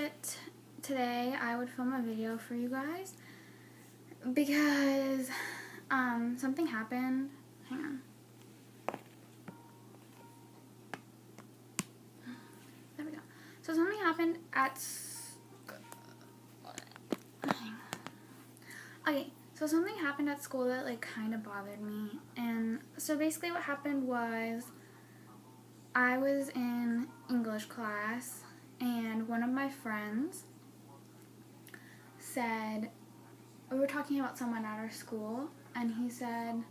that today I would film a video for you guys because something happened. Hang on. There we go. So something happened at school that like kind of bothered me. And so basically what happened was I was in English class and one of my friends said, we were talking about someone at our school, and he said,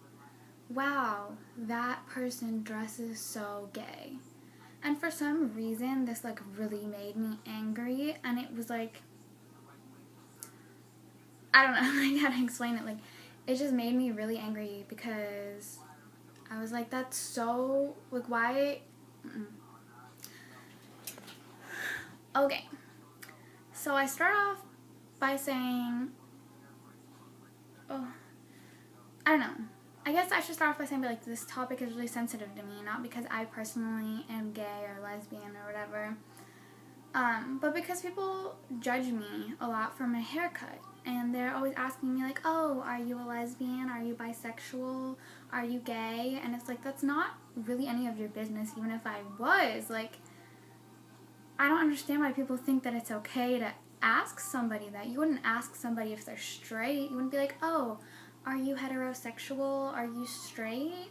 "Wow, that person dresses so gay." And for some reason, this like really made me angry, and it was like, I don't know like how to explain it. Like, it just made me really angry because I was like, that's so, like, why? Okay, so I start off by saying, I don't know. I guess I should start off by saying, like, this topic is really sensitive to me, not because I personally am gay or lesbian or whatever, but because people judge me a lot for my haircut, and they're always asking me, like, oh, are you a lesbian? Are you bisexual? Are you gay? And it's like, that's not really any of your business, even if I was. Like, I don't understand why people think that it's okay to ask somebody that. You wouldn't ask somebody if they're straight. You wouldn't be like, oh, are you heterosexual? Are you straight?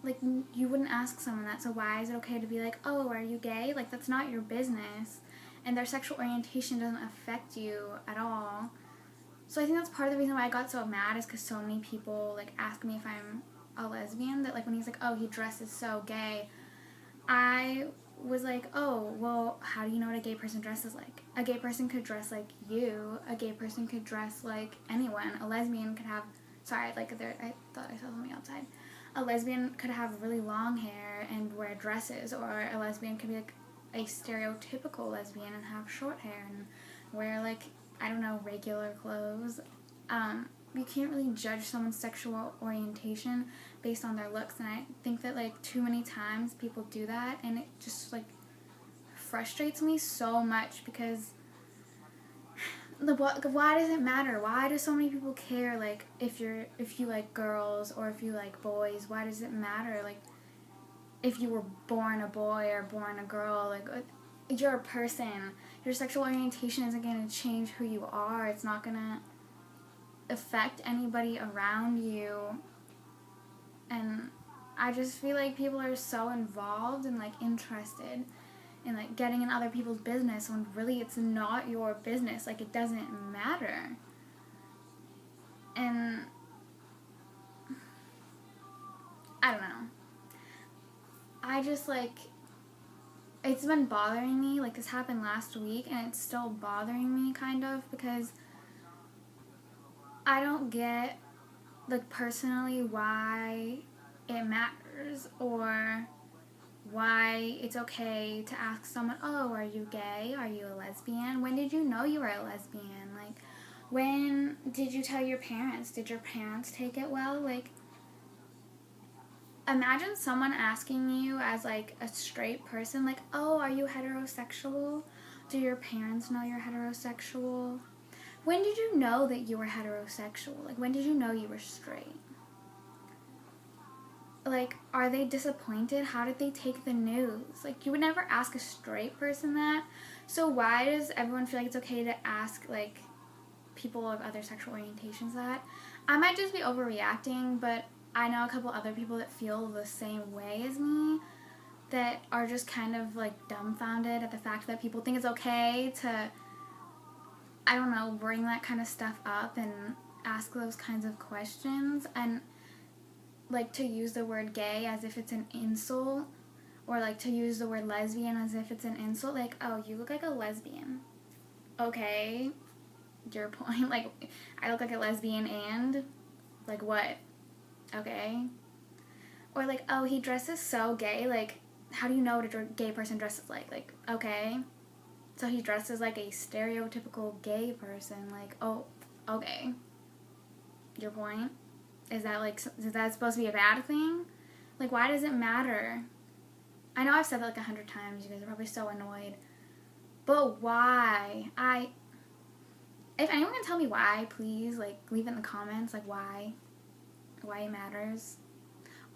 Like, you wouldn't ask someone that. So why is it okay to be like, oh, are you gay? Like, that's not your business. And their sexual orientation doesn't affect you at all. So I think that's part of the reason why I got so mad, is because so many people, like, ask me if I'm a lesbian. That, like, when he's like, oh, he dresses so gay, I was like, oh, well, how do you know what a gay person dresses like? A gay person could dress like you. A gay person could dress like anyone. A lesbian could have, I thought I saw something outside. A lesbian could have really long hair and wear dresses, or a lesbian could be like a stereotypical lesbian and have short hair and wear, like, I don't know, regular clothes. You can't really judge someone's sexual orientation based on their looks, and I think that, like, too many times people do that, and it just, like, frustrates me so much because why does it matter? Why do so many people care, like, if you like girls or if you like boys? Why does it matter? Like, if you were born a boy or born a girl, like, you're a person. Your sexual orientation isn't going to change who you are. It's not going to affect anybody around you. And I just feel like people are so involved and, like, interested in, like, getting in other people's business when really it's not your business. Like, it doesn't matter. And I don't know. I just, like, it's been bothering me. Like, this happened last week, and it's still bothering me, kind of, because I don't get, like, personally why it matters, or why it's okay to ask someone, oh, are you gay? Are you a lesbian? When did you know you were a lesbian? Like, when did you tell your parents? Did your parents take it well? Like, imagine someone asking you as, like, a straight person, like, oh, are you heterosexual? Do your parents know you're heterosexual? When did you know that you were heterosexual? Like, when did you know you were straight? Like, are they disappointed? How did they take the news? Like, you would never ask a straight person that. So why does everyone feel like it's okay to ask, like, people of other sexual orientations that? I might just be overreacting, but I know a couple other people that feel the same way as me, that are just kind of, like, dumbfounded at the fact that people think it's okay to, I don't know, bring that kind of stuff up and ask those kinds of questions, and, like, to use the word gay as if it's an insult, or, like, to use the word lesbian as if it's an insult. Like, oh, you look like a lesbian. Okay, your point. Like, I look like a lesbian and, like, what? Okay. Or, like, oh, he dresses so gay. Like, how do you know what a gay person dresses like? Like, okay. So he dresses like a stereotypical gay person. Like, oh, okay. Your point? Is that supposed to be a bad thing? Like, why does it matter? I know I've said that like 100 times. You guys are probably so annoyed. But why? If anyone can tell me why, please, like, leave it in the comments, like, why it matters.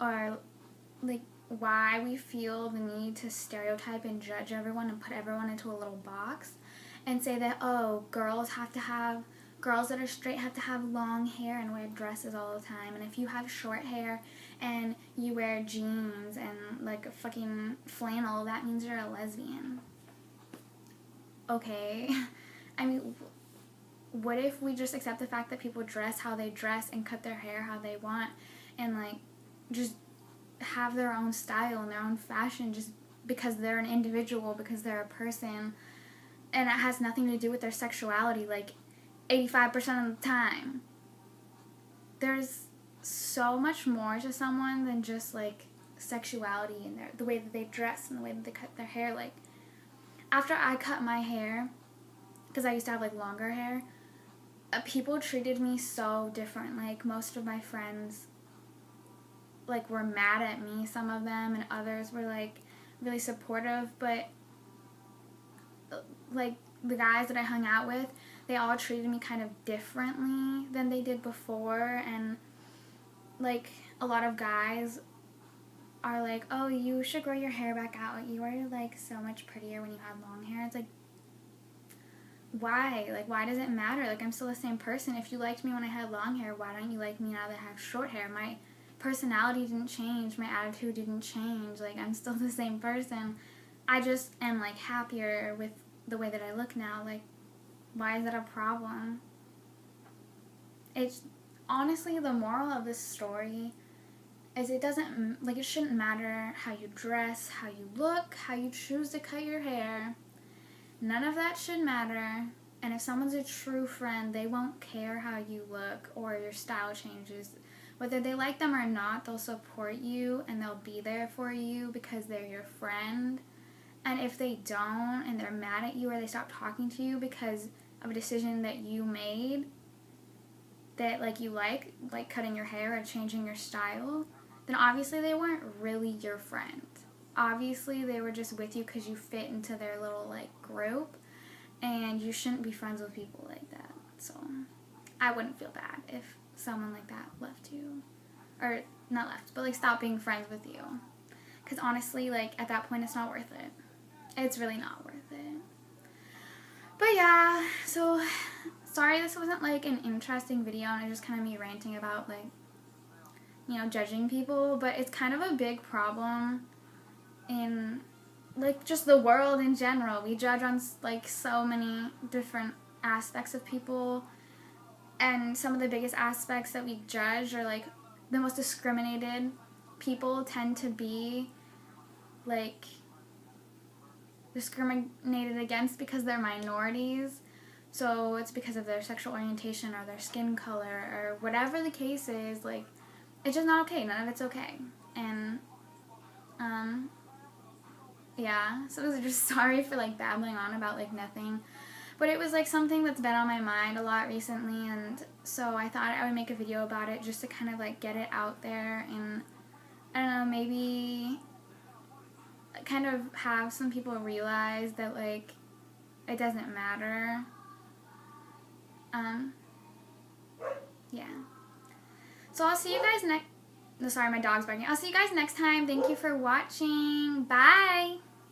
Or, like, why we feel the need to stereotype and judge everyone and put everyone into a little box and say that, oh, girls that are straight have to have long hair and wear dresses all the time, and if you have short hair and you wear jeans and, like, a fucking flannel, that means you're a lesbian. Okay. I mean, what if we just accept the fact that people dress how they dress and cut their hair how they want and, like, just have their own style and their own fashion just because they're an individual, because they're a person, and it has nothing to do with their sexuality, like, 85% of the time. There's so much more to someone than just, like, sexuality and the way that they dress and the way that they cut their hair. Like, after I cut my hair, because I used to have, like, longer hair, people treated me so different. Like, most of my friends, like, were mad at me, some of them, and others were, like, really supportive, but, like, the guys that I hung out with, they all treated me kind of differently than they did before, and, like, a lot of guys are like, oh, you should grow your hair back out, you are, like, so much prettier when you have long hair. It's like, why? Like, why does it matter? Like, I'm still the same person. If you liked me when I had long hair, why don't you like me now that I have short hair? My personality didn't change, my attitude didn't change, like, I'm still the same person. I just am, like, happier with the way that I look now. Like, why is that a problem? It's honestly, the moral of this story is it doesn't, like, it shouldn't matter how you dress, how you look, how you choose to cut your hair. None of that should matter. And if someone's a true friend, they won't care how you look or your style changes. Whether they like them or not, they'll support you and they'll be there for you because they're your friend. And if they don't and they're mad at you or they stop talking to you because of a decision that you made that, like, you like cutting your hair or changing your style, then obviously they weren't really your friend. Obviously they were just with you because you fit into their little, like, group, and you shouldn't be friends with people like that. So I wouldn't feel bad if someone like that left you, or not left, but, like, stopped being friends with you, because honestly, like, at that point it's not worth it. It's really not worth it. But yeah, so sorry this wasn't, like, an interesting video and it's just kind of me ranting about, like, you know, judging people, but it's kind of a big problem in, like, just the world in general. We judge on, like, so many different aspects of people, and some of the biggest aspects that we judge are, like, the most discriminated people tend to be, like, discriminated against because they're minorities. So it's because of their sexual orientation or their skin color or whatever the case is. Like, it's just not okay. None of it's okay. And yeah, so I was just sorry for, like, babbling on about, like, nothing, but it was, like, something that's been on my mind a lot recently, and so I thought I would make a video about it just to kind of, like, get it out there, and I don't know, maybe kind of have some people realize that, like, it doesn't matter. Yeah. So I'll see you guys next. No, sorry, my dog's barking. I'll see you guys next time. Thank you for watching. Bye.